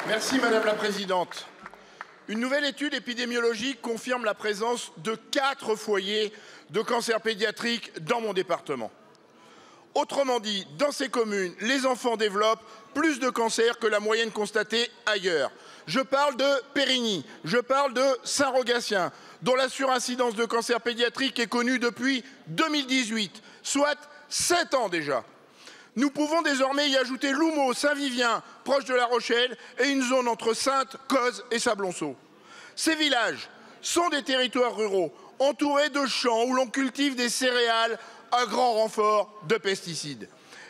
Merci Madame la Présidente. Une nouvelle étude épidémiologique confirme la présence de 4 foyers de cancer pédiatrique dans mon département. Autrement dit, dans ces communes, les enfants développent plus de cancers que la moyenne constatée ailleurs. Je parle de Périgny, je parle de Saint-Rogatien, dont la surincidence de cancer pédiatrique est connue depuis 2018, soit 7 ans déjà. Nous pouvons désormais y ajouter Loumeau, Saint-Vivien, proche de La Rochelle, et une zone entre Saintes, Cozes et Sablonceau. Ces villages sont des territoires ruraux, entourés de champs où l'on cultive des céréales à grand renfort de pesticides.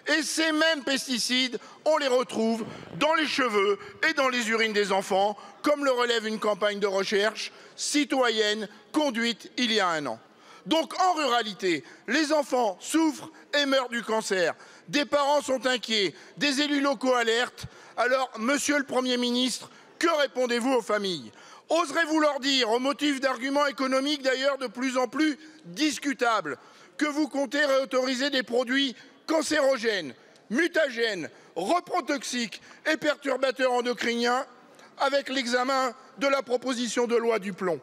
Et ces mêmes pesticides, on les retrouve dans les cheveux et dans les urines des enfants, comme le relève une campagne de recherche citoyenne conduite il y a 1 an. Donc en ruralité, les enfants souffrent et meurent du cancer. Des parents sont inquiets, des élus locaux alertent. Alors, Monsieur le Premier ministre, que répondez-vous aux familles? Oserez-vous leur dire, au motif d'arguments économiques d'ailleurs de plus en plus discutables, que vous comptez réautoriser des produits cancérogènes, mutagènes, reprotoxiques et perturbateurs endocriniens avec l'examen de la proposition de loi du plomb?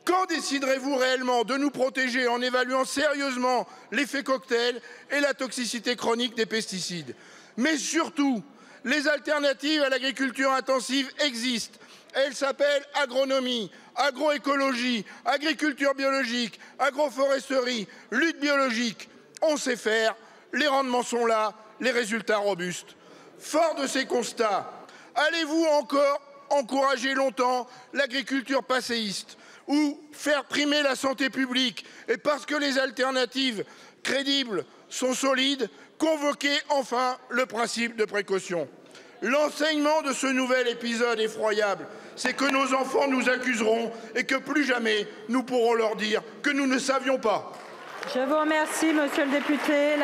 Quand déciderez-vous réellement de nous protéger en évaluant sérieusement l'effet cocktail et la toxicité chronique des pesticides? Mais surtout, les alternatives à l'agriculture intensive existent. Elles s'appellent agronomie, agroécologie, agriculture biologique, agroforesterie, lutte biologique. On sait faire, les rendements sont là, les résultats robustes. Fort de ces constats, allez-vous encore encourager longtemps l'agriculture passéiste ou faire primer la santé publique et parce que les alternatives crédibles sont solides, convoquer enfin le principe de précaution? L'enseignement de ce nouvel épisode effroyable, c'est que nos enfants nous accuseront et que plus jamais nous pourrons leur dire que nous ne savions pas. Je vous remercie, monsieur le député.